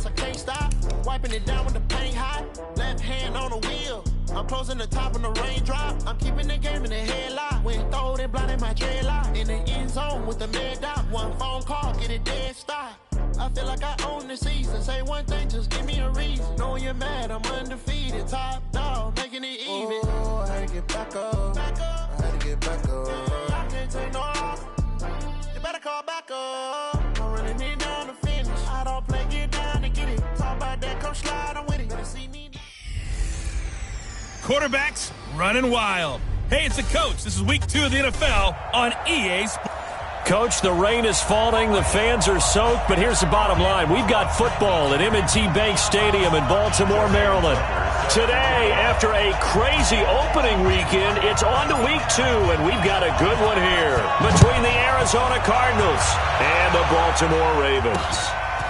I can't stop. Wiping it down with the paint hot. Left hand on the wheel. I'm closing the top on the raindrop. I'm keeping the game in the headlock. When throwed and blinded my dreadlock. In the end zone with the mad dot. One phone call, get it dead stop. I feel like I own the season. Say one thing, just give me a reason. Knowing you're mad, I'm undefeated. Top dog, making it even. Oh, I had to get back up. I had to get back up. I can't take no loss. You better call back up. I'm running it down to finish. I don't play, get down to get it. Talk about that, come slide, I'm with it. Better see me. Quarterbacks running wild. Hey, it's the coach. This is week 2 of the NFL on EA Sports. Coach, the rain is falling, the fans are soaked, but here's the bottom line. We've got football at M&T Bank Stadium in Baltimore, Maryland. Today, after a crazy opening weekend, it's on to week 2, and we've got a good one here between the Arizona Cardinals and the Baltimore Ravens.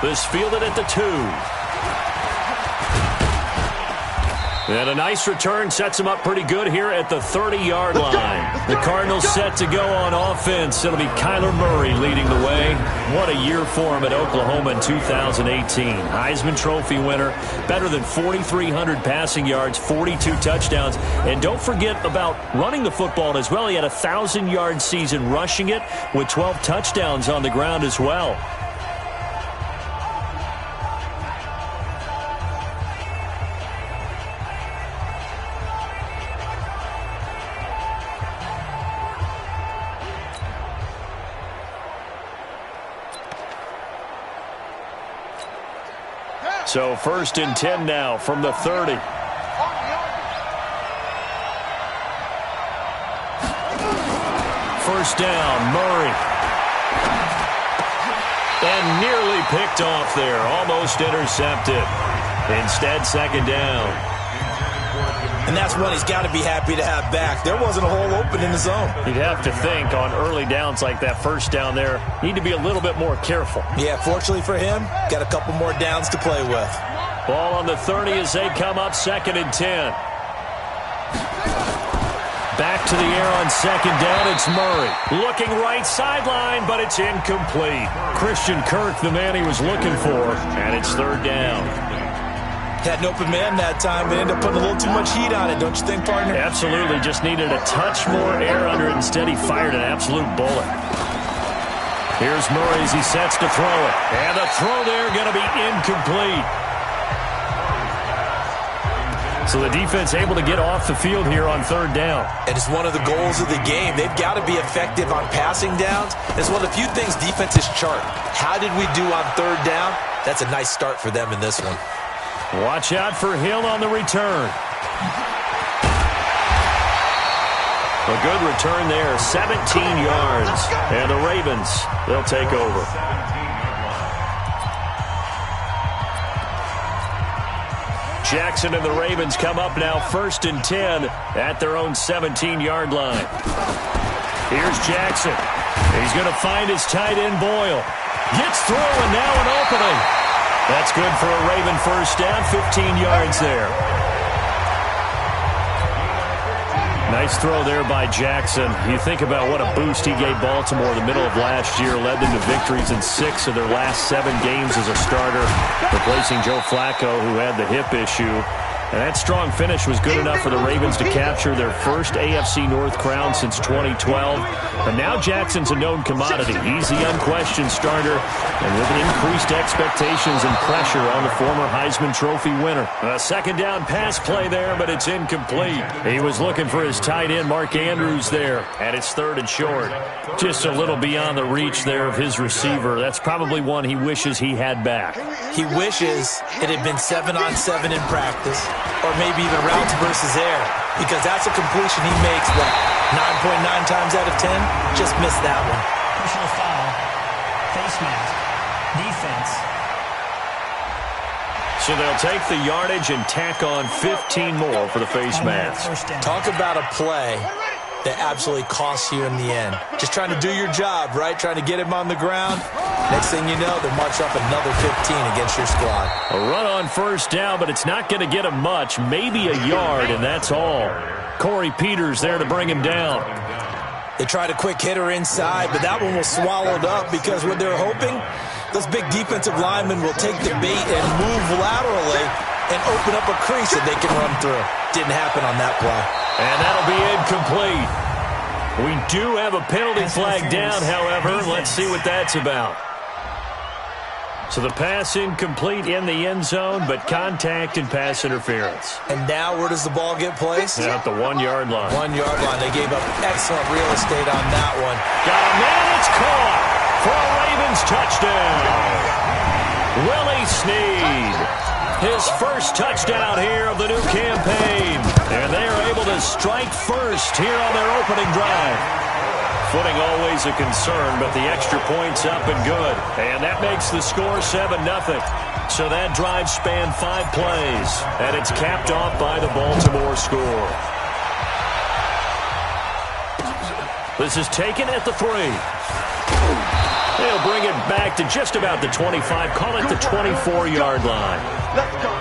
This fielded at the 2. And a nice return sets them up pretty good here at the 30-yard line. The Cardinals set to go on offense. It'll be Kyler Murray leading the way. What a year for him at Oklahoma in 2018. Heisman Trophy winner, better than 4,300 passing yards, 42 touchdowns. And don't forget about running the football as well. He had a 1,000-yard season rushing it with 12 touchdowns on the ground as well. So 1st and 10 now from the 30. First down, Murray. And nearly picked off there. Almost intercepted. Instead, 2nd down. And that's one he's got to be happy to have back. There wasn't a hole open in the zone. You'd have to think on early downs like that first down there, need to be a little bit more careful. Yeah, fortunately for him, got a couple more downs to play with. Ball on the 30 as they come up 2nd and 10. Back to the air on 2nd down, it's Murray. Looking right sideline, but it's incomplete. Christian Kirk, the man he was looking for, and it's 3rd down. Had an open man that time, but ended up putting a little too much heat on it, don't you think, partner? Absolutely, just needed a touch more air under it. Instead, he fired an absolute bullet. Here's Murray as he sets to throw it. And the throw there going to be incomplete. So the defense able to get off the field here on 3rd down. And it's one of the goals of the game. They've got to be effective on passing downs. It's one of the few things defenses chart. How did we do on 3rd down? That's a nice start for them in this one. Watch out for Hill on the return. A good return there, 17 yards. And the Ravens, they'll take over. Jackson and the Ravens come up now 1st and 10 at their own 17-yard line. Here's Jackson. He's going to find his tight end Boyle. Gets through and now an opening. That's good for a Raven first down, 15 yards there. Nice throw there by Jackson. You think about what a boost he gave Baltimore in the middle of last year, led them to victories in 6 of their last 7 games as a starter, replacing Joe Flacco, who had the hip issue. And that strong finish was good enough for the Ravens to capture their first AFC North crown since 2012. But now Jackson's a known commodity. He's the unquestioned starter, and with increased expectations and pressure on the former Heisman Trophy winner. A 2nd down pass play there, but it's incomplete. He was looking for his tight end, Mark Andrews, there, and it's 3rd and short. Just a little beyond the reach there of his receiver. That's probably one he wishes he had back. He wishes it had been 7-on-7 in practice, or maybe even routes versus air, because that's a completion he makes, what, 9.9 times out of 10? Just missed that one. Personal foul, face mask, defense. So they'll take the yardage and tack on 15 more for the face mask. Talk about a play that absolutely costs you in the end. Just trying to do your job, right? Trying to get him on the ground. Next thing you know, they'll march up another 15 against your squad. A run on first down, but it's not going to get him much. Maybe a yard, and that's all. Corey Peters there to bring him down. They tried a quick hitter inside, but that one was swallowed up because what they're hoping, Those big defensive linemen will take the bait and move laterally and open up a crease that they can run through. Didn't happen on that play. And that'll be incomplete. We do have a penalty flag down, however. Let's see what that's about. So the pass incomplete in the end zone, but contact and pass interference. And now where does the ball get placed? At the 1-yard line. 1-yard line. They gave up excellent real estate on that one. Got a man, it's caught for a Ravens touchdown. Willie Snead, his first touchdown here of the new campaign. And they are able to strike first here on their opening drive. Footing always a concern, but the extra point's up and good. And that makes the score 7-0. So that drive spanned 5 plays, and it's capped off by the Baltimore score. This is taken at the 3. They'll bring it back to just about the 25, call it the 24-yard line. Let's go.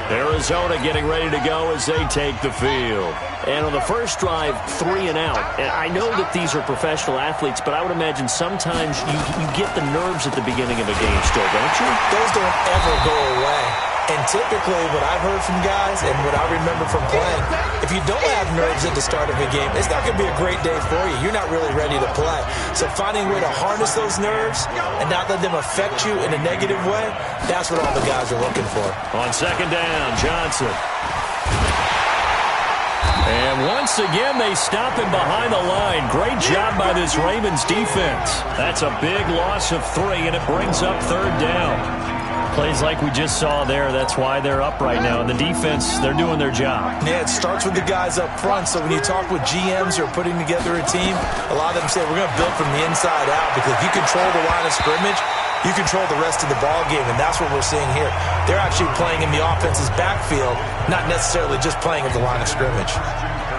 Arizona getting ready to go as they take the field. And on the first drive, 3 and out. And I know that these are professional athletes, but I would imagine sometimes you get the nerves at the beginning of a game still, don't you? Those don't ever go away. And typically what I've heard from guys and what I remember from playing, if you don't have nerves at the start of a game, it's not going to be a great day for you. You're not really ready to play. So finding a way to harness those nerves and not let them affect you in a negative way, that's what all the guys are looking for. On second down, Johnson. And once again, they stop him behind the line. Great job by this Ravens defense. That's a big loss of 3, and it brings up third down. Plays like we just saw there, that's why they're up right now. And the defense, they're doing their job. Yeah, it starts with the guys up front. So when you talk with GMs who are putting together a team, a lot of them say, we're going to build from the inside out. Because if you control the line of scrimmage, you control the rest of the ball game, and that's what we're seeing here. They're actually playing in the offense's backfield, not necessarily just playing at the line of scrimmage.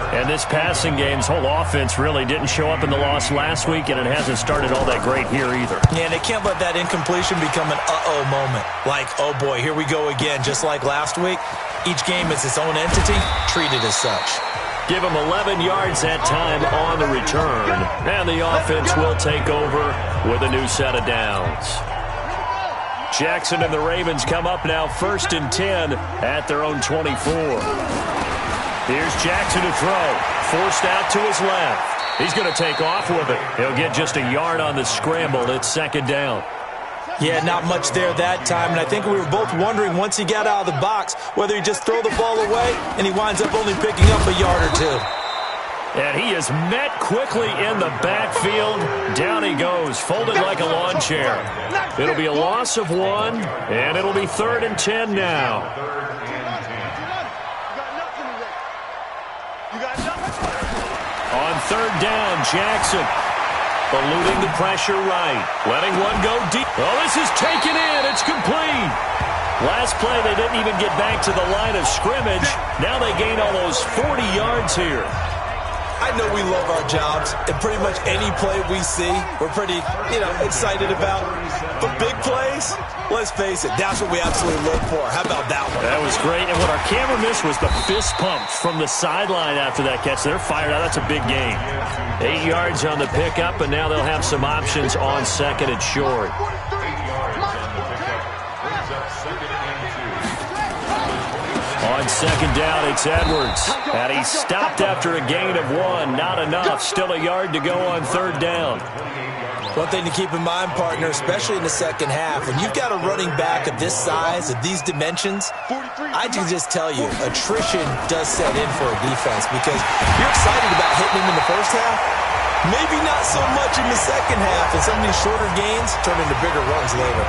And this passing game's whole offense really didn't show up in the loss last week, and it hasn't started all that great here either. Yeah, and they can't let that incompletion become an uh-oh moment. Like, oh boy, here we go again, just like last week. Each game is its own entity, treated as such. Give them 11 yards that time on the return, and the offense will take over with a new set of downs. Jackson and the Ravens come up now 1st and 10 at their own 24. Here's Jackson to throw. Forced out to his left. He's going to take off with it. He'll get just a yard on the scramble. It's second down. Yeah, not much there that time, and I think we were both wondering once he got out of the box whether he'd just throw the ball away, and he winds up only picking up a yard or 2. And he is met quickly in the backfield. Down he goes, folded like a lawn chair. It'll be a loss of 1, and it'll be 3rd and 10 now. On third down, Jackson eluding the pressure right, letting one go deep. Oh, this is taken in. It's complete. Last play, they didn't even get back to the line of scrimmage. Now they gain almost 40 yards here. I know we love our jobs, and pretty much any play we see, we're pretty, excited about. But big plays, let's face it, that's what we absolutely look for. How about that one? That was great, and what our camera missed was the fist pump from the sideline after that catch. They're fired out. That's a big gain. 8 yards on the pickup, and now they'll have some options on second and short. On second down, it's Edwards. And he stopped after a gain of 1. Not enough. Still a yard to go on third down. One thing to keep in mind, partner, especially in the second half, when you've got a running back of this size, of these dimensions, I can just tell you, attrition does set in for a defense because you're excited about hitting him in the first half, maybe not so much in the second half, and some of these shorter gains turn into bigger runs later.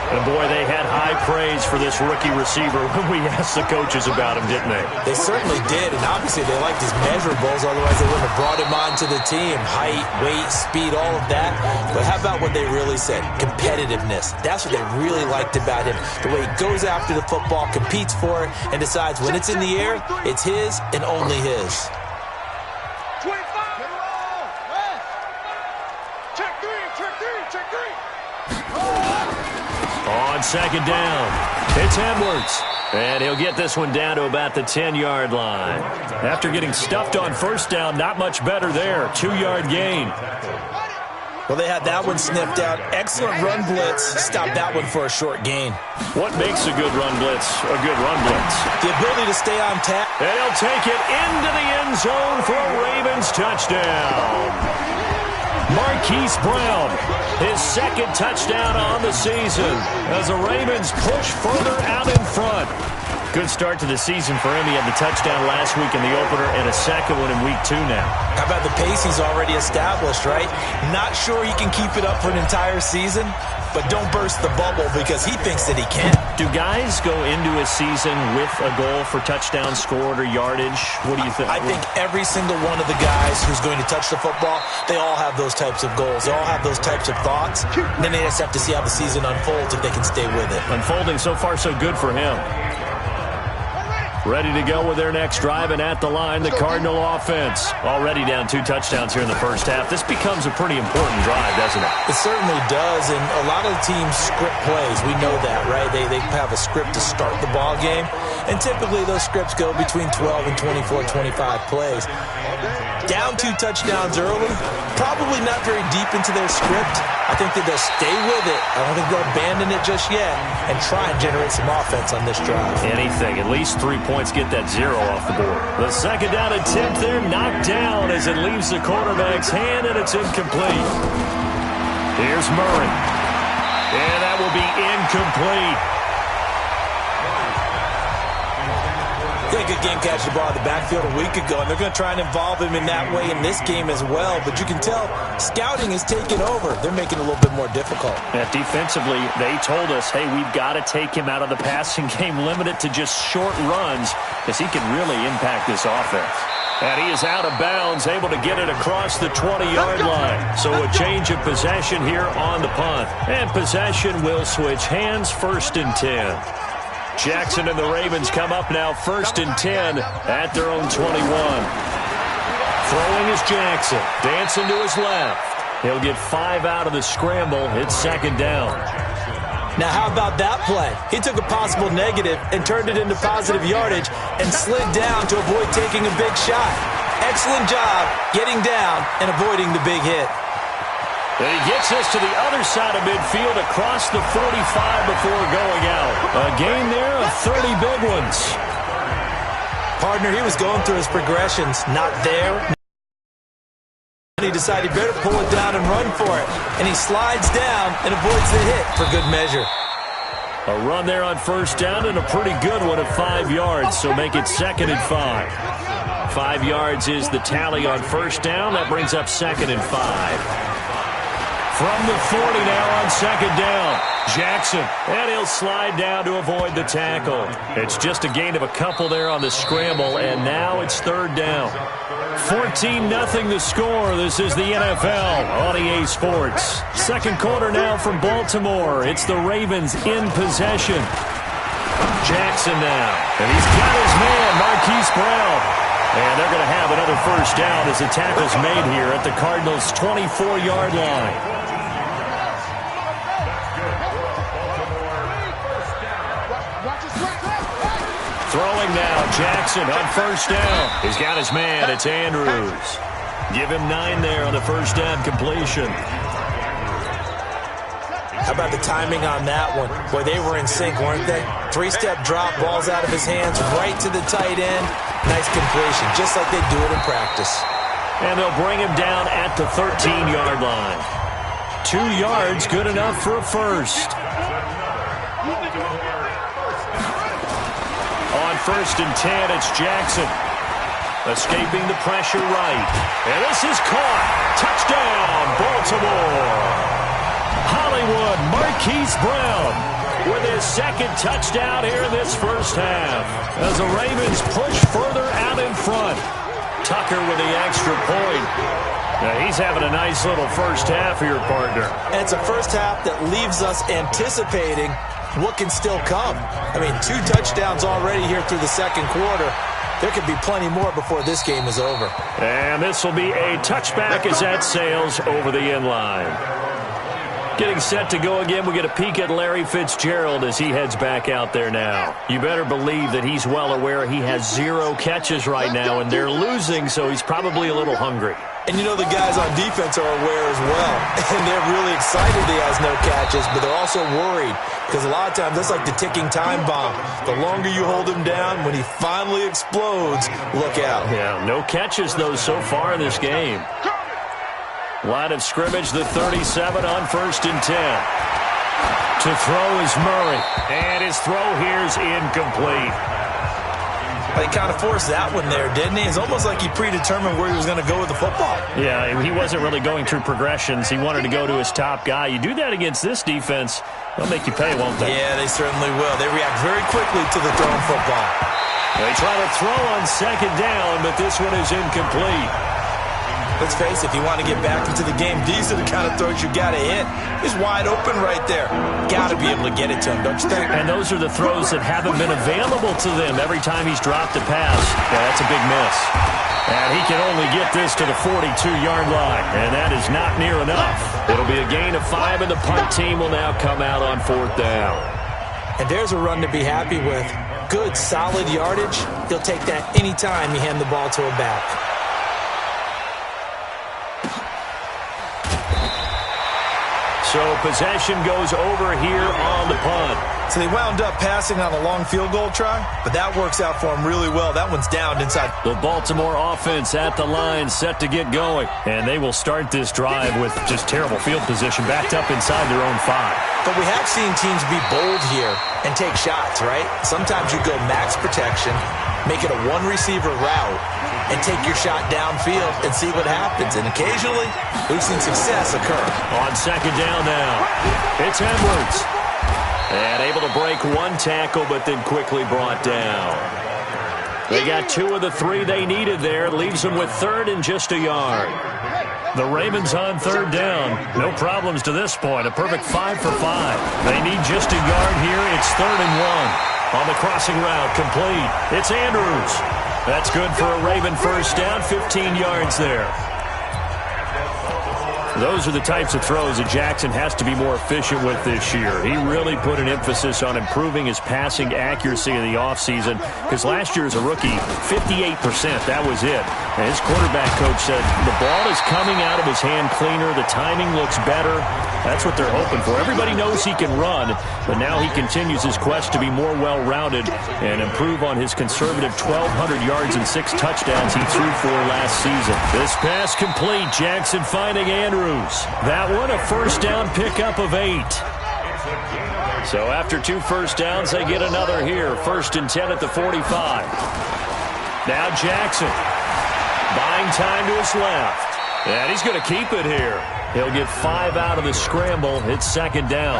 And boy, they had high praise for this rookie receiver when we asked the coaches about him, didn't they? They certainly did, and obviously they liked his measurables, otherwise they wouldn't have brought him onto the team. Height, weight, speed, all of that. But how about what they really said? Competitiveness. That's what they really liked about him. The way he goes after the football, competes for it, and decides when it's in the air, it's his and only his. 25. Check three. On second down, it's Edwards. And he'll get this one down to about the 10-yard line. After getting stuffed on first down, not much better there. 2-yard gain. Well, they had that one sniffed out. Excellent run blitz. Stopped that one for a short gain. What makes a good run blitz a good run blitz? The ability to stay on tap. And he'll take it into the end zone for a Ravens touchdown. Marquise Brown, his second touchdown on the season as the Ravens push further out in front. Good start to the season for him. He had the touchdown last week in the opener and a second one in week 2 now. How about the pace he's already established, right? Not sure he can keep it up for an entire season, but don't burst the bubble because he thinks that he can. Do guys go into a season with a goal for touchdown scored or yardage? What do you think? I think every single one of the guys who's going to touch the football, they all have those types of goals. They all have those types of thoughts. And then they just have to see how the season unfolds if they can stay with it. Unfolding so far so good for him. Ready to go with their next drive, and at the line, the Cardinal offense. Already down 2 touchdowns here in the first half. This becomes a pretty important drive, doesn't it? It certainly does, and a lot of the teams script plays. We know that, right? They have a script to start the ball game, and typically those scripts go between 12 and 24, 25 plays. Down 2 touchdowns early, probably not very deep into their script. I think that they'll stay with it. I don't think they'll abandon it just yet and try and generate some offense on this drive. Anything. At least 3 points, get that 0 off the board. The second down attempt there knocked down as it leaves the quarterback's hand, and it's incomplete. Here's Murray. And that will be incomplete. Yeah, good game catching the ball in the backfield a week ago, and they're going to try and involve him in that way in this game as well. But you can tell scouting is taking over. They're making it a little bit more difficult. Yeah, defensively, they told us, hey, we've got to take him out of the passing game, limit it to just short runs, because he can really impact this offense. And he is out of bounds, able to get it across the 20-yard line. So a change of possession here on the punt. And possession will switch hands, 1st and 10. Jackson and the Ravens come up now 1st and 10 at their own 21. Throwing is Jackson. Dancing to his left. He'll get 5 out of the scramble. It's 2nd down. Now, how about that play? He took a possible negative and turned it into positive yardage and slid down to avoid taking a big shot. Excellent job getting down and avoiding the big hit. And he gets us to the other side of midfield across the 45 before going out. A gain there of 30 big ones. Partner, he was going through his progressions. Not there. He decided he better pull it down and run for it. And he slides down and avoids the hit for good measure. A run there on 1st down and a pretty good one at 5 yards, so make it 2nd and 5. 5 yards is the tally on 1st down. That brings up 2nd and 5. From the 40 now on 2nd down. Jackson, and he'll slide down to avoid the tackle. It's just a gain of a couple there on the scramble, and now it's 3rd down. 14-0 the score. This is the NFL on EA Sports. Second quarter now from Baltimore. It's the Ravens in possession. Jackson now, and he's got his man, Marquise Brown. And they're going to have another 1st down as the tackle's made here at the Cardinals' 24-yard line. Throwing now, Jackson on 1st down. He's got his man, it's Andrews. Give him 9 there on the 1st down completion. How about the timing on that one? Boy, they were in sync, weren't they? 3-step drop, ball's out of his hands, right to the tight end. Nice completion, just like they do it in practice. And they'll bring him down at the 13-yard line. 2 yards, good enough for a 1st. On 1st and 10, it's Jackson. Escaping the pressure right. And this is caught. Touchdown, Baltimore. Hollywood, Marquise Brown with his 2nd touchdown here in this first half. As the Ravens push further out in front. Tucker with the extra point. Now he's having a nice little first half here, partner. And it's a first half that leaves us anticipating what can still come. I mean, 2 touchdowns already here through the 2nd quarter. There could be plenty more before this game is over. And this will be a touchback as that sails over the end line. Getting set to go again. We get a peek at Larry Fitzgerald as he heads back out there now. You better believe that he's well aware he has 0 catches right now, and they're losing, so he's probably a little hungry. And you know the guys on defense are aware as well. And they're really excited he has no catches, but they're also worried because a lot of times that's like the ticking time bomb. The longer you hold him down, when he finally explodes, look out. Yeah, no catches, though, so far in this game. Line of scrimmage, the 37 on 1st and 10. To throw is Murray. And his throw here's incomplete. He kind of forced that one there, didn't he? It's almost like he predetermined where he was going to go with the football. Yeah, he wasn't really going through progressions. He wanted to go to his top guy. You do that against this defense, they'll make you pay, won't they? Yeah, they certainly will. They react very quickly to the thrown football. They try to throw on 2nd down, but this one is incomplete. Let's face it, if you want to get back into the game, these are the kind of throws you got to hit. He's wide open right there. Got to be able to get it to him, don't you think? And those are the throws that haven't been available to them every time he's dropped a pass. Yeah, that's a big miss. And he can only get this to the 42-yard line, and that is not near enough. It'll be a gain of 5, and the punt team will now come out on 4th down. And there's a run to be happy with. Good, solid yardage. He'll take that any time you hand the ball to a back. So possession goes over here on the punt. So they wound up passing on a long field goal try, but that works out for them really well. That one's down inside. The Baltimore offense at the line, set to get going. And they will start this drive with just terrible field position, backed up inside their own 5. But we have seen teams be bold here and take shots, right? Sometimes you go max protection, make it a one-receiver route, and take your shot downfield and see what happens. And occasionally, we've seen success occur. On 2nd down now, it's Edwards. And able to break 1 tackle, but then quickly brought down. They got 2 of the 3 they needed there. Leaves them with 3rd and just a yard. The Ravens on 3rd down. No problems to this point. A perfect 5 for 5. They need just a yard here. It's 3rd and 1. On the crossing route, complete. It's Andrews. That's good for a Raven first down, 15 yards there. Those are the types of throws that Jackson has to be more efficient with this year. He really put an emphasis on improving his passing accuracy in the offseason because last year as a rookie, 58%, that was it. And his quarterback coach said the ball is coming out of his hand cleaner, the timing looks better. That's what they're hoping for. Everybody knows he can run, but now he continues his quest to be more well-rounded and improve on his conservative 1,200 yards and 6 touchdowns he threw for last season. This pass complete. Jackson finding Andrews. That one, a first down pickup of 8. So after 2 first downs, they get another here. 1st and 10 at the 45. Now Jackson buying time to his left. And he's going to keep it here. He'll get 5 out of the scramble. It's 2nd down.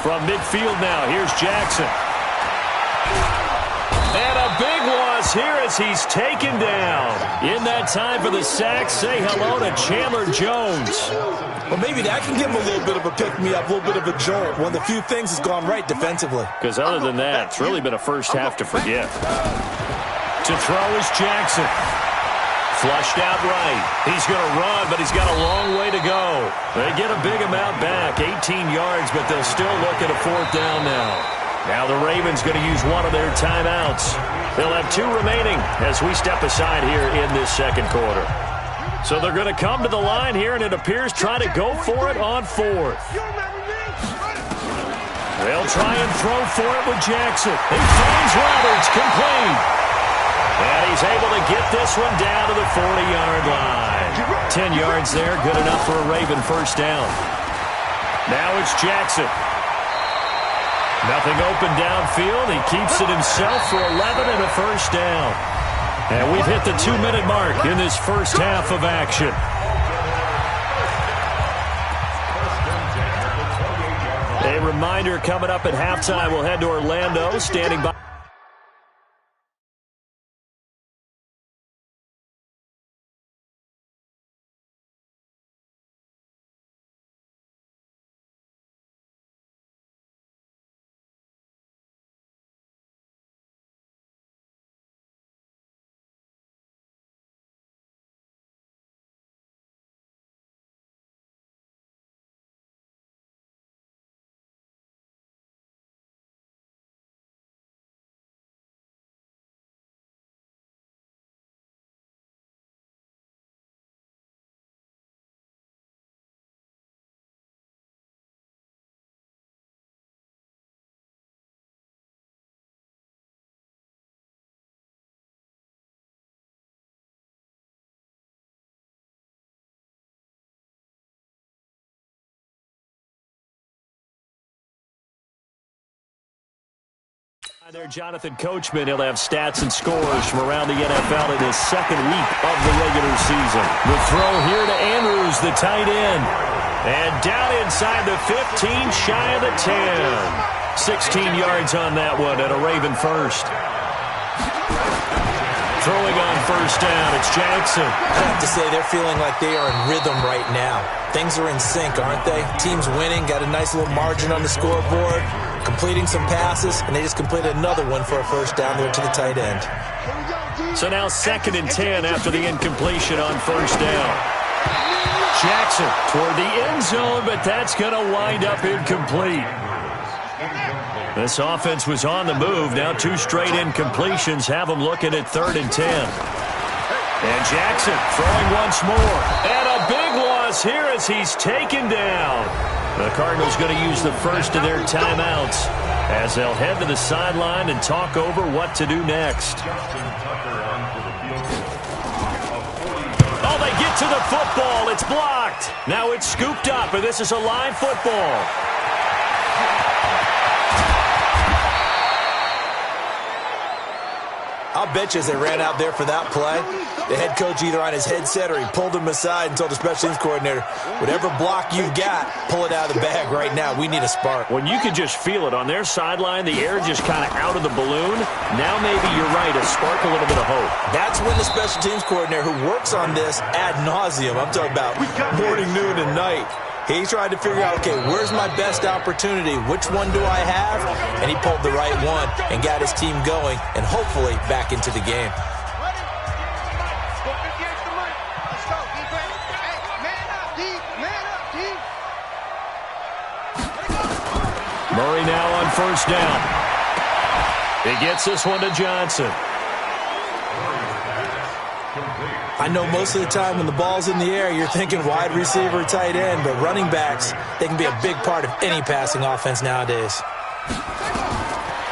From midfield now, here's Jackson. And a big loss here as he's taken down. In that time for the sack, say hello to Chandler Jones. Well, maybe that can give him a little bit of a pick-me-up, a little bit of a jolt. One of the few things that's gone right defensively. Because other than that, it's really been a first half to forget. To throw is Jackson. Flushed out right. He's going to run, but he's got a long way to go. They get a big amount back, 18 yards, but they'll still look at a 4th down now. Now the Ravens going to use one of their timeouts. They'll have 2 remaining as we step aside here in this 2nd quarter. So they're going to come to the line here, and it appears try to go for it on 4th. They'll try and throw for it with Jackson. He finds Roberts, complete. And he's able to get this one down to the 40-yard line. 10 yards there, good enough for a Raven first down. Now it's Jackson. Nothing open downfield. He keeps it himself for 11 and a first down. And we've hit the 2-minute mark in this first half of action. A reminder coming up at halftime, we'll head to Orlando, standing by. There, Jonathan Coachman. He'll have stats and scores from around the NFL in his second week of the regular season. The throw here to Andrews, the tight end. And down inside the 15, shy of the 10. 16 yards on that one and a Raven first. Throwing on first down, it's Jackson. I have to say they're feeling like they are in rhythm right now. Things are in sync, aren't they? Team's winning, got a nice little margin on the scoreboard, completing some passes, and they just completed another one for a first down there to the tight end. So now 2nd and 10 after the incompletion on first down. Jackson toward the end zone, but that's going to wind up incomplete. This offense was on the move. Now 2 straight incompletions have them looking at 3rd and 10. And Jackson throwing once more. And a big loss here as he's taken down. The Cardinals going to use the first of their timeouts as they'll head to the sideline and talk over what to do next. Oh, they get to the football. It's blocked. Now it's scooped up, and this is a live football. I'll bet you as they ran out there for that play, the head coach either on his headset or he pulled him aside and told the special teams coordinator, whatever block you've got, pull it out of the bag right now. We need a spark. When you can just feel it on their sideline, the air just kind of out of the balloon, now maybe you're right, a spark, a little bit of hope. That's when the special teams coordinator who works on this ad nauseum, I'm talking about morning, noon, and night, he's trying to figure out, okay, where's my best opportunity? Which one do I have? And he pulled the right one and got his team going and hopefully back into the game. Murray now on first down. He gets this one to Johnson. I know most of the time when the ball's in the air, you're thinking wide receiver, tight end, but running backs, they can be a big part of any passing offense nowadays.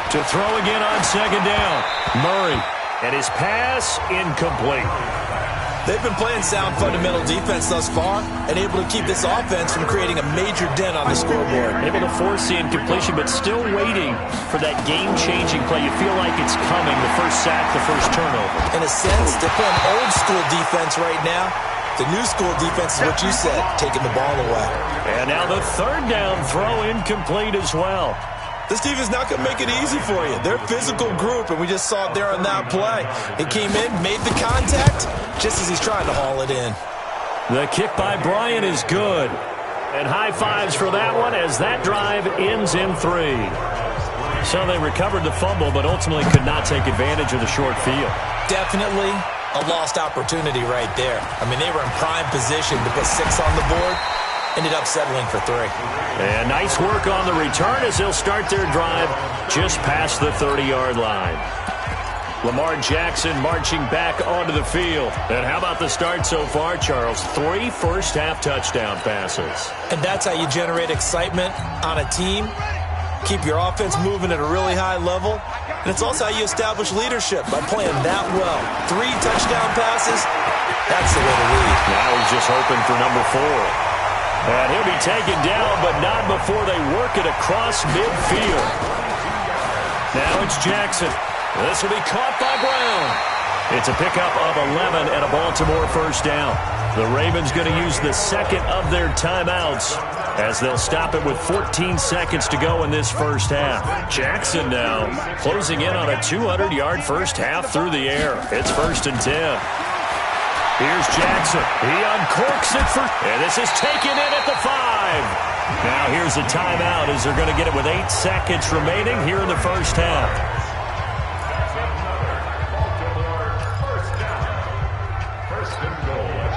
To throw again on second down. Murray, and his pass incomplete. They've been playing sound fundamental defense thus far and able to keep this offense from creating a major dent on the scoreboard. Able to force the incompletion, but still waiting for that game-changing play. You feel like it's coming, the first sack, the first turnover. In a sense, they're playing old-school defense right now. The new school defense is what you said, taking the ball away. And now the third down throw incomplete as well. This defense is not going to make it easy for you. They're a physical group, and we just saw it there on that play. He came in, made the contact, just as he's trying to haul it in. The kick by Bryant is good. And high fives for that one as that drive ends in 3. So they recovered the fumble, but ultimately could not take advantage of the short field. Definitely a lost opportunity right there. I mean, they were in prime position to put 6 on the board. Ended up settling for 3. And nice work on the return as they'll start their drive just past the 30-yard line. Lamar Jackson marching back onto the field. And how about the start so far, Charles? 3 first-half touchdown passes. And that's how you generate excitement on a team. Keep your offense moving at a really high level. And it's also how you establish leadership by playing that well. 3 touchdown passes, that's the way to lead. Now he's just hoping for number 4. And he'll be taken down, but not before they work it across midfield. Now it's Jackson. This will be caught by Brown. It's a pickup of 11 and a Baltimore first down. The Ravens going to use the second of their timeouts as they'll stop it with 14 seconds to go in this first half. Jackson now closing in on a 200-yard first half through the air. It's 1st and 10. Here's Jackson. He uncorks it and this is taken in at the 5. Now here's a timeout as they're going to get it with 8 seconds remaining here in the first half.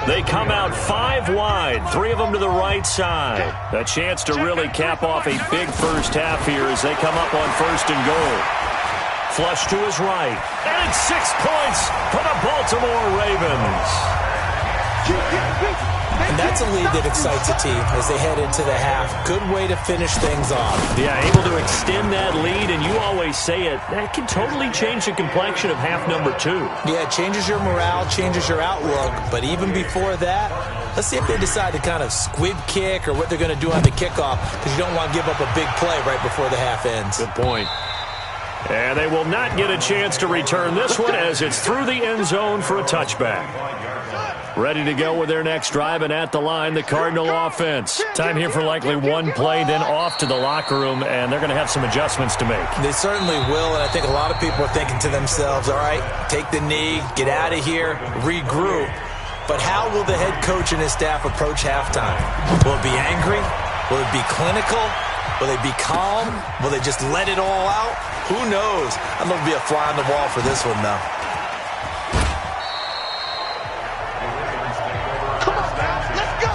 They come out 5 wide, 3 of them to the right side. A chance to really cap off a big first half here as they come up on 1st and goal. Flush to his right. And it's 6 points for the Baltimore Ravens. And that's a lead that excites a team as they head into the half. Good way to finish things off. Yeah, able to extend that lead, and you always say it, that can totally change the complexion of half number 2. Yeah, it changes your morale, changes your outlook. But even before that, let's see if they decide to kind of squib kick or what they're going to do on the kickoff, because you don't want to give up a big play right before the half ends. Good point. And they will not get a chance to return this one as it's through the end zone for a touchback. Ready to go with their next drive, and at the line, the Cardinal offense. Time here for likely one play, then off to the locker room, and they're going to have some adjustments to make. They certainly will, and I think a lot of people are thinking to themselves, all right, take the knee, get out of here, regroup. But how will the head coach and his staff approach halftime? Will it be angry? Will it be clinical? Will they be calm? Will they just let it all out? Who knows? I'd love to be a fly on the wall for this one, though. Come on, guys, let's go.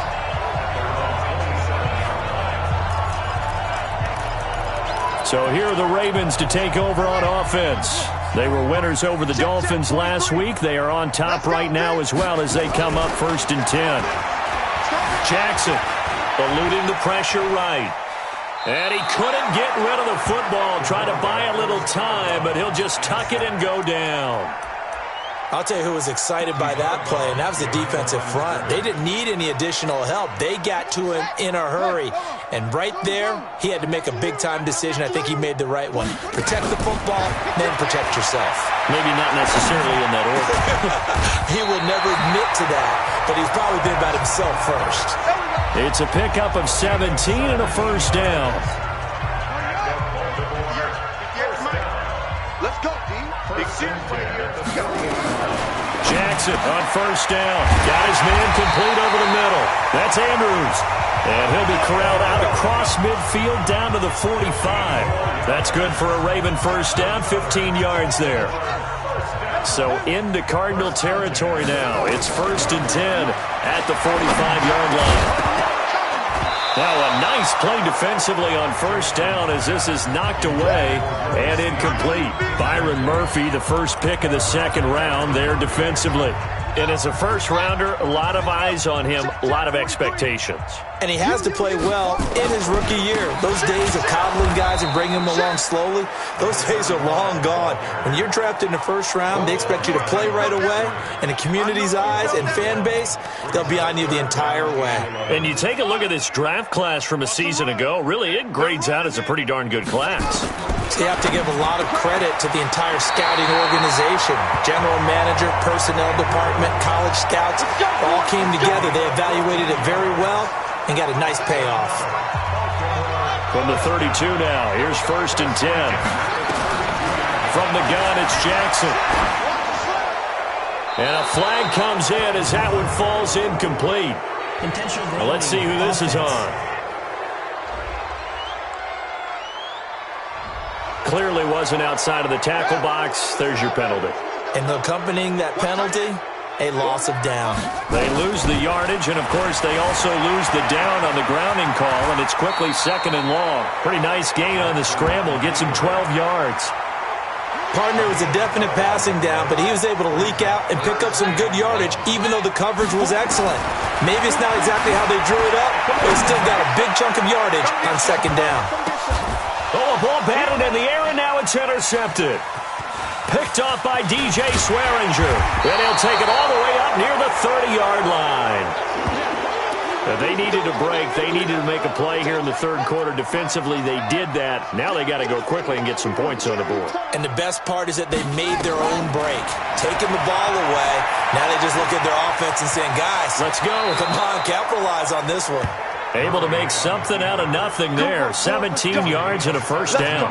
So here are the Ravens to take over on offense. They were winners over the Dolphins last week. They are on top right now as well as they come up 1st and 10. Jackson eluding the pressure right. And he couldn't get rid of the football. Try to buy a little time, but he'll just tuck it and go down. I'll tell you who was excited by that play, and that was the defensive front. They didn't need any additional help. They got to him in a hurry. And right there, he had to make a big-time decision. I think he made the right one. Protect the football, then protect yourself. Maybe not necessarily in that order. He will never admit to that, but he's probably been about himself first. It's a pickup of 17 and a first down. Let's go, D. Jackson on first down. Got his man complete over the middle. That's Andrews. And he'll be corralled out across midfield down to the 45. That's good for a Raven first down, 15 yards there. So into Cardinal territory now. It's 1st and 10 at the 45-yard line. Now a nice play defensively on first down as this is knocked away and incomplete. Byron Murphy, the first pick of the second round there defensively. And as a first-rounder, a lot of eyes on him, a lot of expectations. And he has to play well in his rookie year. Those days of coddling guys and bringing them along slowly, those days are long gone. When you're drafted in the first round, they expect you to play right away. And the community's eyes and fan base, they'll be on you the entire way. And you take a look at this draft class from a season ago, really it grades out as a pretty darn good class. So you have to give a lot of credit to the entire scouting organization. General manager, personnel department, college scouts, all came together. They evaluated it very well and got a nice payoff. From the 32 now, here's 1st and 10. From the gun, it's Jackson. And a flag comes in as that one falls incomplete. Well, let's see who this is on. Clearly wasn't outside of the tackle box. There's your penalty. And accompanying that penalty, a loss of down. They lose the yardage, and of course they also lose the down on the grounding call, and it's quickly 2nd and long. Pretty nice gain on the scramble. Gets him 12 yards. Partner was a definite passing down, but he was able to leak out and pick up some good yardage, even though the coverage was excellent. Maybe it's not exactly how they drew it up, but he still got a big chunk of yardage on 2nd down. Oh, a ball batted in the air, and now it's intercepted. Picked off by DJ Swearinger. And he'll take it all the way up near the 30-yard line. They needed a break. They needed to make a play here in the third quarter. Defensively, they did that. Now they got to go quickly and get some points on the board. And the best part is that they made their own break. Taking the ball away. Now they just look at their offense and saying, guys, let's go. Come on, capitalize on this one. Able to make something out of nothing there. 17 yards and a first down.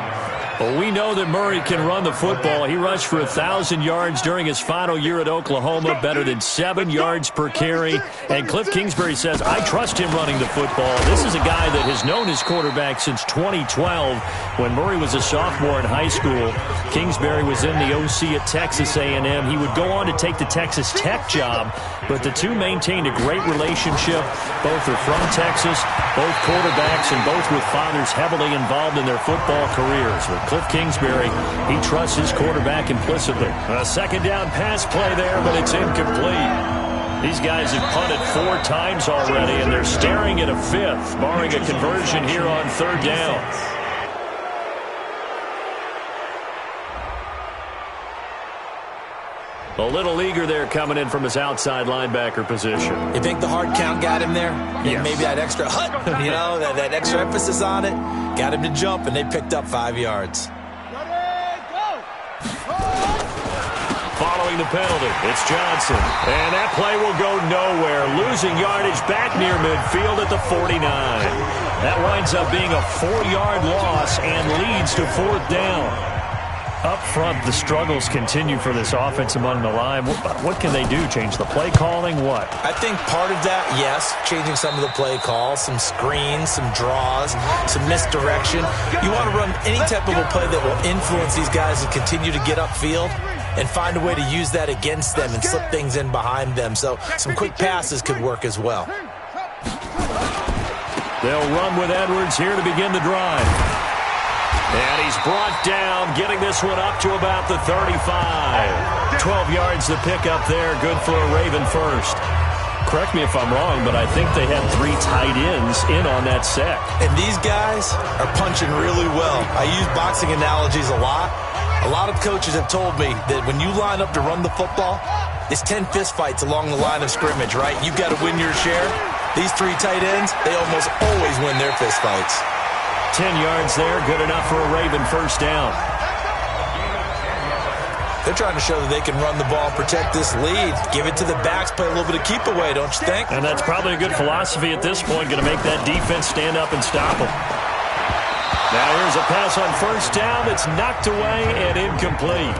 Well, we know that Murray can run the football. He rushed for 1,000 yards during his final year at Oklahoma, better than 7 yards per carry. And Cliff Kingsbury says, I trust him running the football. This is a guy that has known his quarterback since 2012 when Murray was a sophomore in high school. Kingsbury was in the OC at Texas A&M. He would go on to take the Texas Tech job, but the two maintained a great relationship. Both are from Texas, both quarterbacks, and both with fathers heavily involved in their football careers. With Cliff Kingsbury, he trusts his quarterback implicitly. A 2nd down pass play there, but it's incomplete. These guys have punted 4 times already, and they're staring at a 5th, barring a conversion here on 3rd down. A little eager there coming in from his outside linebacker position. You think the hard count got him there? Yes. Maybe that extra that extra emphasis on it got him to jump, and they picked up 5 yards. Following the penalty, it's Johnson. And that play will go nowhere. Losing yardage back near midfield at the 49. That winds up being a 4-yard loss and leads to 4th down. Up front, the struggles continue for this offense among the line. What can they do? Change the play calling? What? I think part of that, yes, changing some of the play calls, some screens, some draws, some misdirection. You want to run any type of a play that will influence these guys to continue to get upfield and find a way to use that against them and slip things in behind them. So some quick passes could work as well. They'll run with Edwards here to begin the drive. And he's brought down, getting this one up to about the 35. 12 yards to pick up there, good for a Raven first. Correct me if I'm wrong, but I think they had 3 tight ends in on that set. And these guys are punching really well. I use boxing analogies a lot. A lot of coaches have told me that when you line up to run the football, it's 10 fistfights along the line of scrimmage, right? You've got to win your share. These 3 tight ends, they almost always win their fistfights. 10 yards there, good enough for a Raven first down. They're trying to show that they can run the ball and protect this lead. Give it to the backs, play a little bit of keep away, don't you think? And that's probably a good philosophy at this point, going to make that defense stand up and stop them. Now here's a pass on first down that's knocked away and incomplete.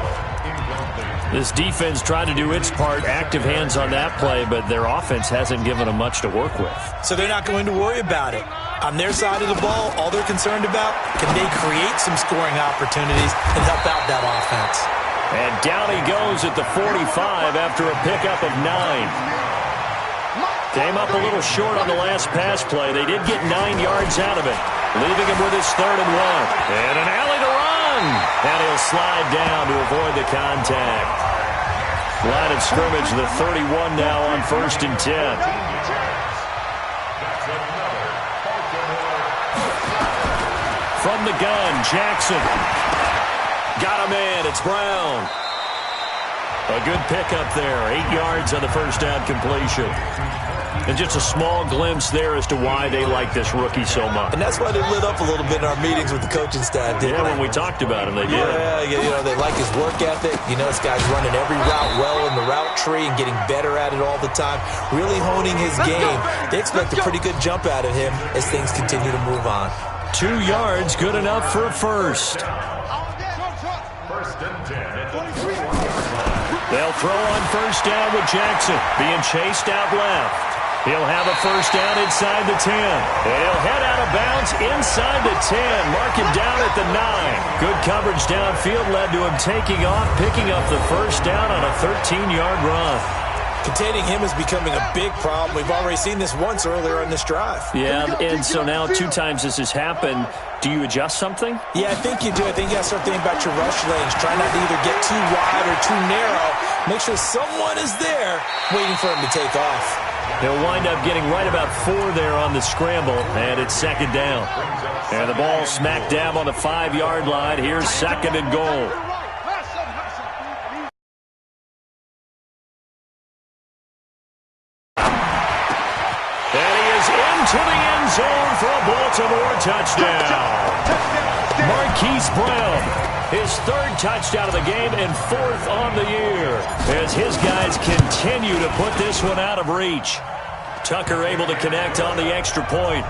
This defense tried to do its part, active hands on that play, but their offense hasn't given them much to work with. So they're not going to worry about it. On their side of the ball, all they're concerned about, can they create some scoring opportunities and help out that offense? And down he goes at the 45 after a pickup of 9. Came up a little short on the last pass play. They did get 9 yards out of it, leaving him with his 3rd and 1. And an alley to run. And he'll slide down to avoid the contact. Line of scrimmage, the 31 now on 1st and 10. From the gun, Jackson. Got a man, it's Brown. A good pickup there, 8 yards on the first down completion. And just a small glimpse there as to why they like this rookie so much. And that's why they lit up a little bit in our meetings with the coaching staff, didn't they? When we talked about him, they did. Yeah, you know, they like his work ethic. You know, this guy's running every route well in the route tree and getting better at it all the time, really honing his game. They expect a pretty good jump out of him as things continue to move on. 2 yards, good enough for a first. They'll throw on first down with Jackson, being chased out left. He'll have a first down inside the 10. And he'll head out of bounds inside the 10. Mark him down at the 9. Good coverage downfield led to him taking off, picking up the first down on a 13-yard run. Containing him is becoming a big problem. We've already seen this once earlier in this drive. Yeah, and so now 2 times this has happened. Do you adjust something? Yeah, I think you do. I think you got to start thinking about your rush lanes. Try not to either get too wide or too narrow. Make sure someone is there waiting for him to take off. He'll wind up getting right about 4 there on the scramble, and it's 2nd down. And the ball smack dab on the 5-yard line. Here's 2nd and goal. To the end zone for a Baltimore touchdown. Marquise Brown, his 3rd touchdown of the game and 4th on the year, as his guys continue to put this one out of reach. Tucker able to connect on the extra point.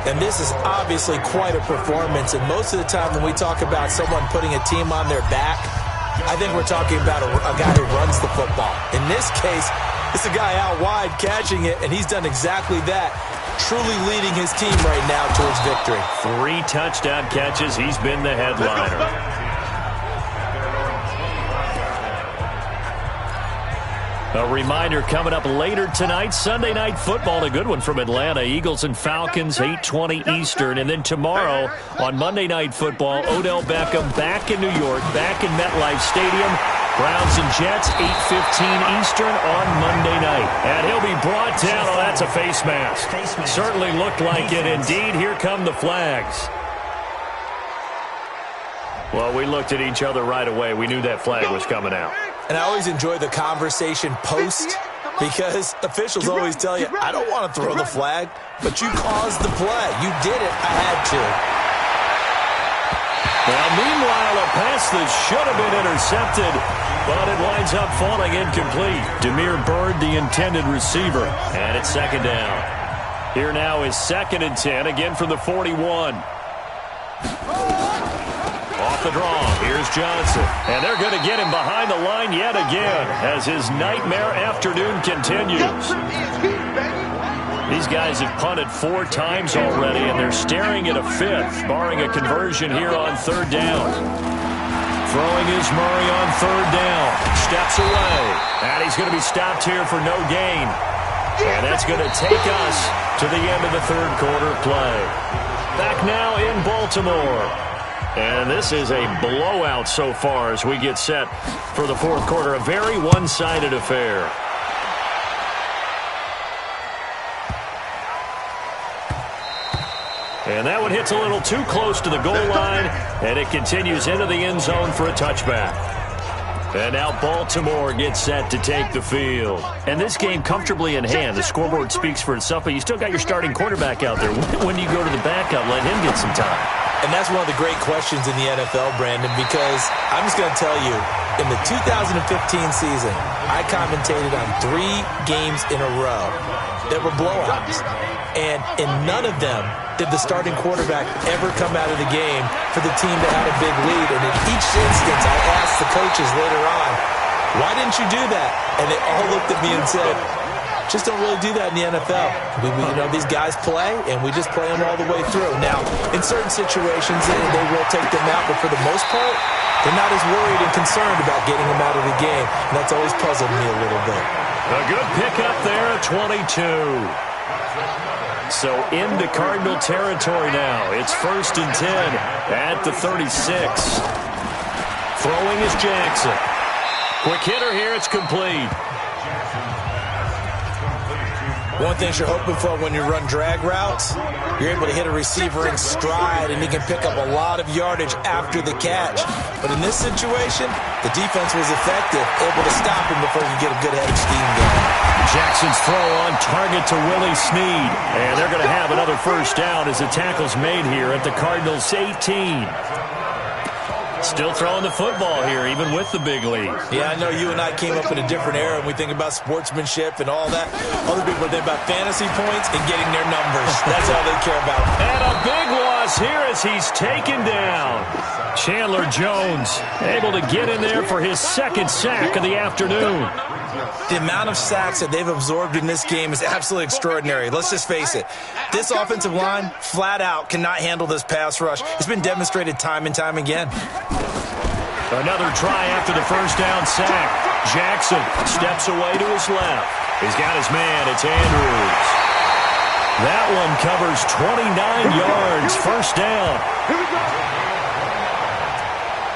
And this is obviously quite a performance, and most of the time when we talk about someone putting a team on their back, I think we're talking about a guy who runs the football. In this case, it's a guy out wide catching it, and he's done exactly that. Truly leading his team right now towards victory. 3 touchdown catches. He's been the headliner. A reminder coming up later tonight, Sunday Night Football, a good one from Atlanta. Eagles and Falcons, 8:20 Eastern. And then tomorrow on Monday Night Football, Odell Beckham back in New York, back in MetLife Stadium. Browns and Jets, 8:15 Eastern on Monday night. And he'll be brought down. Oh, that's a face mask. Certainly looked like it. Indeed, here come the flags. Well, we looked at each other right away. We knew that flag was coming out. And I always enjoy the conversation post, because officials always tell you, I don't want to throw the flag, but you caused the play. You did it. I had to. Now, meanwhile, a pass that should have been intercepted, but it winds up falling incomplete. Demir Bird, the intended receiver, and it's second down. Here now is 2nd and 10, again from the 41. Off the draw, here's Johnson. And they're going to get him behind the line yet again as his nightmare afternoon continues. These guys have punted 4 times already, and they're staring at a 5th, barring a conversion here on 3rd down. Throwing is Murray on 3rd down. Steps away. And he's going to be stopped here for no gain. And that's going to take us to the end of the 3rd quarter play. Back now in Baltimore. And this is a blowout so far as we get set for the 4th quarter. A very one-sided affair. And that one hits a little too close to the goal line, and it continues into the end zone for a touchback. And now Baltimore gets set to take the field. And this game comfortably in hand. The scoreboard speaks for itself, but you still got your starting quarterback out there. When do you go to the backup, let him get some time? And that's one of the great questions in the NFL, Brandon, because I'm just going to tell you, in the 2015 season, I commentated on 3 games in a row that were blowouts. And in none of them did the starting quarterback ever come out of the game for the team that had a big lead. And in each instance, I asked the coaches later on, why didn't you do that? And they all looked at me and said, just don't really do that in the NFL. These guys play, and we just play them all the way through. Now, in certain situations, they will take them out, but for the most part, they're not as worried and concerned about getting them out of the game. And that's always puzzled me a little bit. A good pickup there at 22. So into Cardinal territory now. It's 1st and 10 at the 36. Throwing is Jackson. Quick hitter here. It's complete. One thing you're hoping for when you run drag routes, you're able to hit a receiver in stride, and he can pick up a lot of yardage after the catch. But in this situation, the defense was effective, able to stop him before he could get a good head of steam going. Jackson's throw on target to Willie Snead. And they're going to have another 1st down as the tackle's made here at the Cardinals' 18. Still throwing the football here, even with the big lead. Yeah, I know you and I came up in a different era, and we think about sportsmanship and all that. Other people think about fantasy points and getting their numbers. That's all they care about. And a big loss here as he's taken down. Chandler Jones able to get in there for his 2nd sack of the afternoon. The amount of sacks that they've absorbed in this game is absolutely extraordinary. Let's just face it. This offensive line, flat out, cannot handle this pass rush. It's been demonstrated time and time again. Another try after the 1st down sack. Jackson steps away to his left. He's got his man. It's Andrews. That one covers 29 yards. 1st down.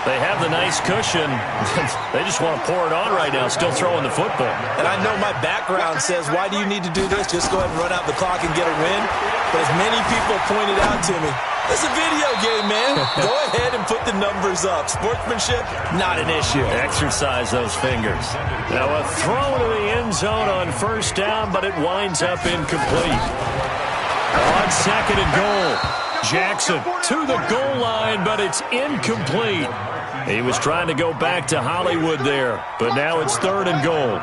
They have the nice cushion. They just want to pour it on right now, still throwing the football. And I know my background says, why do you need to do this? Just go ahead and run out the clock and get a win. But as many people pointed out to me, it's a video game, man. Go ahead and put the numbers up. Sportsmanship, not an issue. Exercise those fingers. Now a throw to the end zone on 1st down, but it winds up incomplete. On 2nd and goal. Jackson to the goal line, but it's incomplete. He was trying to go back to Hollywood there, but now it's 3rd and goal.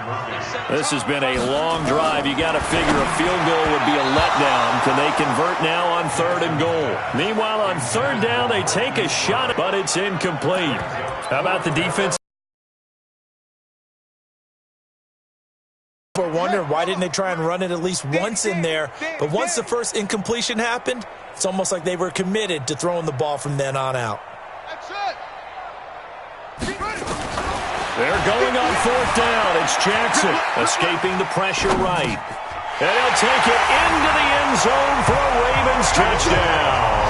This has been a long drive. You got to figure a field goal would be a letdown. Can they convert now on 3rd and goal? Meanwhile, on 3rd down, they take a shot, but it's incomplete. How about the defense? We're wondering why didn't they try and run it at least once in there? But once the first incompletion happened, it's almost like they were committed to throwing the ball from then on out. They're going on 4th down. It's Jackson escaping the pressure right. And he'll take it into the end zone for a Ravens touchdown.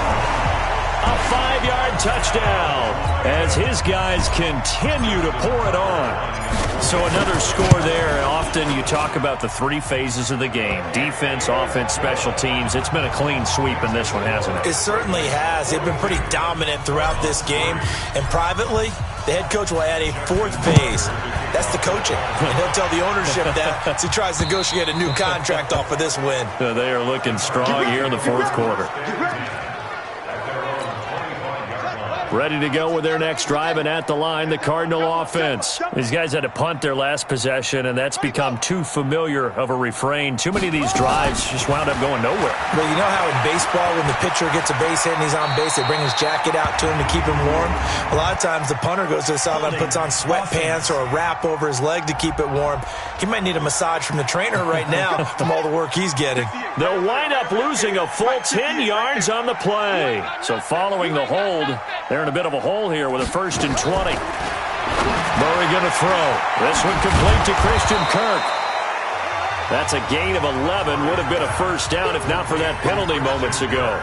A 5-yard touchdown as his guys continue to pour it on. So another score there. Often you talk about the 3 phases of the game. Defense, offense, special teams. It's been a clean sweep in this one, hasn't it? It certainly has. They've been pretty dominant throughout this game. And privately, the head coach will add a 4th phase. That's the coaching. And he'll tell the ownership that as he tries to negotiate a new contract off of this win. They are looking strong here in the 4th quarter. Ready to go with their next drive, and at the line, the Cardinal offense. These guys had to punt their last possession, and that's become too familiar of a refrain. Too many of these drives just wound up going nowhere. Well, you know how in baseball, when the pitcher gets a base hit and he's on base, they bring his jacket out to him to keep him warm? A lot of times, the punter goes to the sideline, puts on sweatpants or a wrap over his leg to keep it warm. He might need a massage from the trainer right now from all the work he's getting. They'll wind up losing a full 10 yards on the play. So following the hold, they're in a bit of a hole here with a 1st and 20. Murray going to throw. This one complete to Christian Kirk. That's a gain of 11. Would have been a first down if not for that penalty moments ago.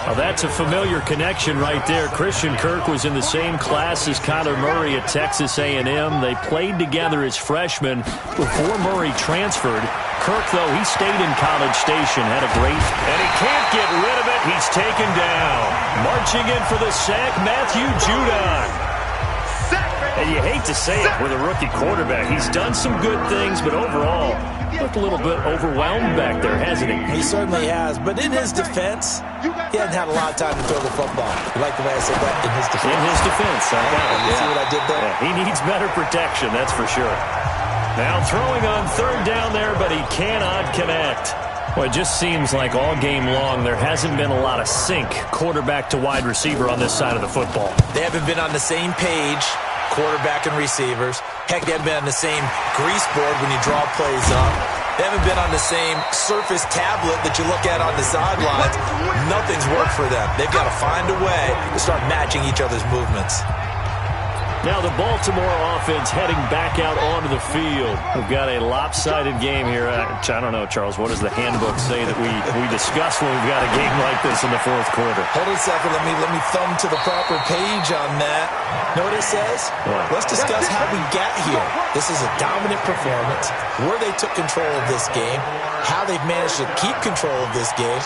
Well, that's a familiar connection right there. Christian Kirk was in the same class as Kyler Murray at Texas A&M. They played together as freshmen before Murray transferred. Kirk, though, he stayed in College Station, had a great, and he can't get rid of it. He's taken down. Marching in for the sack, Matthew Judon. And you hate to say it with a rookie quarterback. He's done some good things, but overall, looked a little bit overwhelmed back there, hasn't he? He certainly has. But in his defense, he hasn't had a lot of time to throw the football. You like the way I said that? In his defense. In his defense. I got it. You see what I did there? Yeah, he needs better protection, that's for sure. Now throwing on 3rd down there, but he cannot connect. Well, it just seems like all game long there hasn't been a lot of sync quarterback to wide receiver on this side of the football. They haven't been on the same page, quarterback and receivers. Heck, they haven't been on the same grease board when you draw plays up. They haven't been on the same Surface tablet that you look at on the sidelines. Nothing's worked for them. They've got to find a way to start matching each other's movements. Now the Baltimore offense heading back out onto the field. We've got a lopsided game here. I don't know, Charles, what does the handbook say that we discuss when we've got a game like this in the 4th quarter? Hold on a second. Let me thumb to the proper page on that. Know what it says? What? Let's discuss how we got here. This is a dominant performance, where they took control of this game, how they've managed to keep control of this game,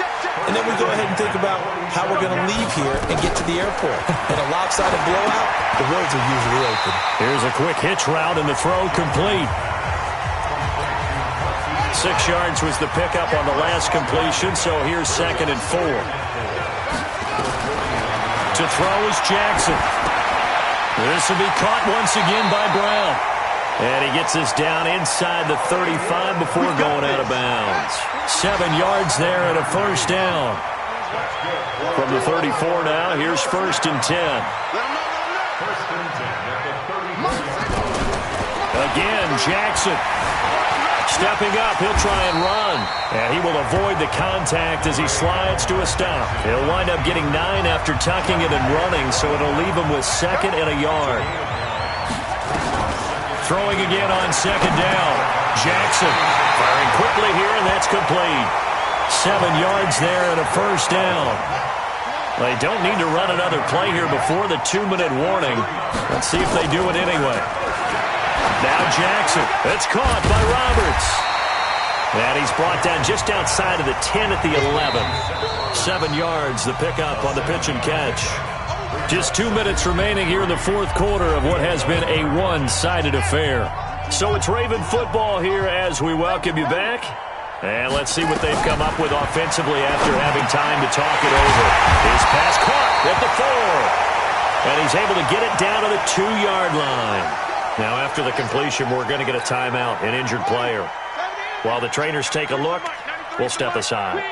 and then we go ahead and think about how we're going to leave here and get to the airport. In a lopsided blowout, the roads are usually open. Here's a quick hitch route and the throw complete. 6 yards was the pickup on the last completion, so here's 2nd and 4. To throw is Jackson. This will be caught once again by Brown. And he gets us down inside the 35 before going out of bounds. 7 yards there and a first down. From the 34 now, here's 1st and 10. Again, Jackson stepping up. He'll try and run. And he will avoid the contact as he slides to a stop. He'll wind up getting 9 after tucking it and running, so it'll leave him with 2nd and a yard. Throwing again on 2nd down. Jackson firing quickly here, and that's complete. 7 yards there and a first down. They don't need to run another play here before the 2-minute warning. Let's see if they do it anyway. Now Jackson. It's caught by Roberts. And he's brought down just outside of the 10 at the 11. 7 yards, the pickup on the pitch and catch. Just 2 minutes remaining here in the 4th quarter of what has been a one-sided affair. So it's Raven football here as we welcome you back. And let's see what they've come up with offensively after having time to talk it over. His pass caught at the 4. And he's able to get it down to the 2-yard line. Now after the completion, we're going to get a timeout, an injured player. While the trainers take a look, we'll step aside.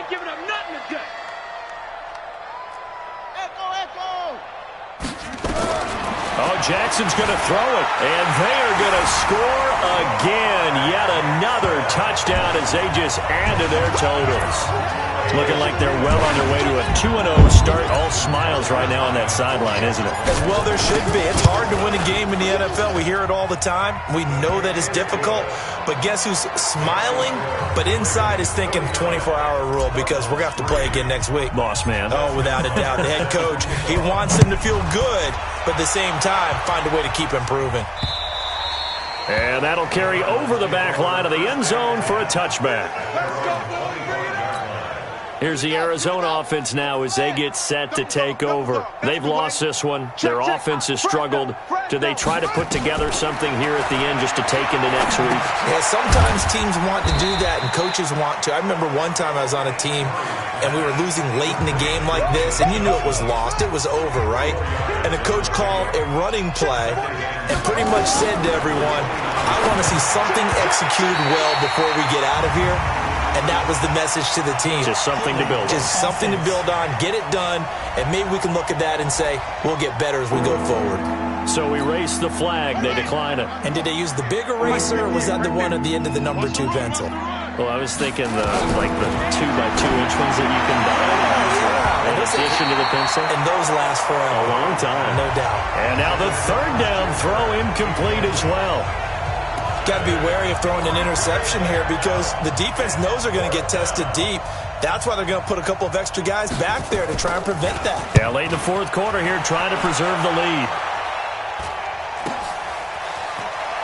Oh, Jackson's going to throw it, and they are going to score again. Yet another touchdown as they just add to their totals. Looking like they're well on their way to a 2-0 start. All smiles right now on that sideline, isn't it? As well there should be. It's hard to win a game in the NFL. We hear it all the time. We know that it's difficult. But guess who's smiling, but inside is thinking 24-hour rule because we're going to have to play again next week. Boss man. Oh, without a doubt. The head coach, he wants them to feel good, but at the same time, find a way to keep improving. And that'll carry over the back line of the end zone for a touchback. Here's the Arizona offense now as they get set to take over. They've lost this one. Their offense has struggled. Do they try to put together something here at the end just to take into next week? Yeah, sometimes teams want to do that and coaches want to. I remember one time I was on a team and we were losing late in the game like this, and you knew it was lost. It was over, right? And the coach called a running play and pretty much said to everyone, I want to see something executed well before we get out of here. And that was the message to the team. Just something to build on. Just something to build on, get it done, and maybe we can look at that and say, we'll get better as we go forward. So we race the flag. They decline it. And did they use the big eraser, or was that the one at the end of the number 2 pencil? Well, I was thinking like the 2x2-inch ones that you can buy. In addition to the pencil. And those last for a long time. No doubt. And now the third down throw incomplete as well. Got to be wary of throwing an interception here because the defense knows they're going to get tested deep. That's why they're going to put a couple of extra guys back there to try and prevent that. Yeah, late in the fourth quarter here trying to preserve the lead.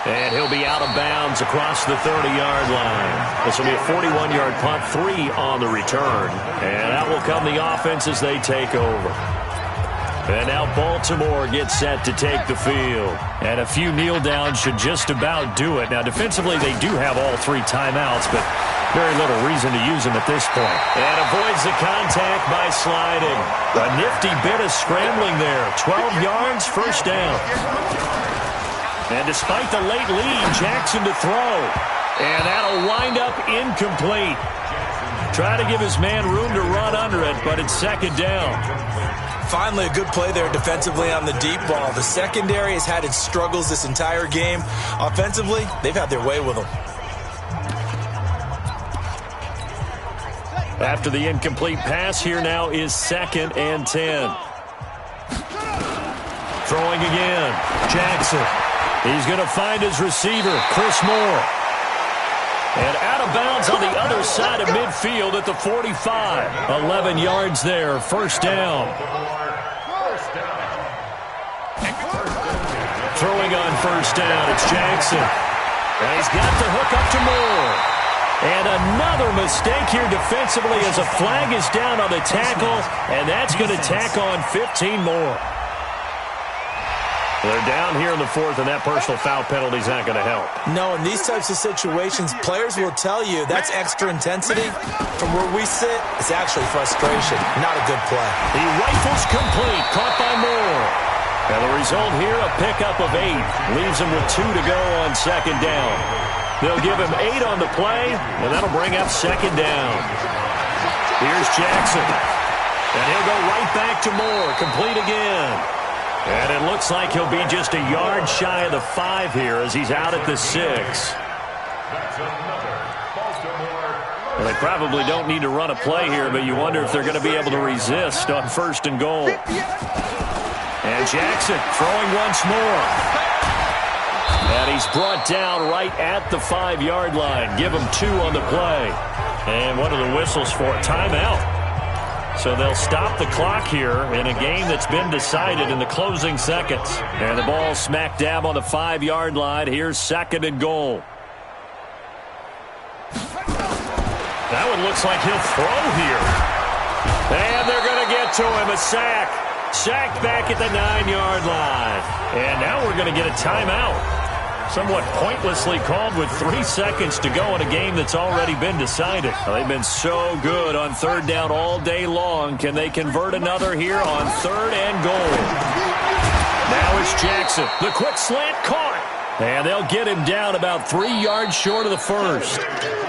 And he'll be out of bounds across the 30-yard line. This will be a 41-yard punt, 3 on the return. And that will come the offense as they take over. And now Baltimore gets set to take the field. And a few kneel downs should just about do it. Now, defensively, they do have all 3 timeouts, but very little reason to use them at this point. And avoids the contact by sliding. A nifty bit of scrambling there. 12 yards, first down. And despite the late lead, Jackson to throw. And that'll wind up incomplete. Try to give his man room to run under it, but it's second down. Finally, a good play there defensively on the deep ball. The secondary has had its struggles this entire game. Offensively, they've had their way with them. After the incomplete pass, here now is 2nd and 10. Throwing again. Jackson. He's going to find his receiver, Chris Moore. And out of bounds on the other side of midfield at the 45. 11 yards there, first down. Throwing on first down, it's Jackson. And he's got the hook up to Moore. And another mistake here defensively as a flag is down on the tackle, and that's going to tack on 15 more. They're down here in the 4th, and that personal foul penalty is not going to help. No, in these types of situations, players will tell you that's extra intensity. From where we sit, it's actually frustration. Not a good play. He rifles complete, caught by Moore. And the result here, a pickup of 8. Leaves him with 2 to go on second down. They'll give him 8 on the play, and that'll bring up second down. Here's Jackson. And he'll go right back to Moore, complete again. And it looks like he'll be just a yard shy of the 5 here as he's out at the 6. Well, they probably don't need to run a play here, but you wonder if they're going to be able to resist on 1st and goal. And Jackson throwing once more. And he's brought down right at the 5-yard line. Give him 2 on the play. And what are the whistles for? Timeout. So they'll stop the clock here in a game that's been decided in the closing seconds. And the ball smack dab on the 5-yard line. Here's 2nd and goal. That one looks like he'll throw here. And they're going to get to him. A sack. Sacked back at the 9-yard line. And now we're going to get a timeout. Somewhat pointlessly called with 3 seconds to go in a game that's already been decided. Well, they've been so good on 3rd down all day long. Can they convert another here on 3rd and goal? Now it's Jackson. The quick slant caught. And they'll get him down about 3 yards short of the 1st.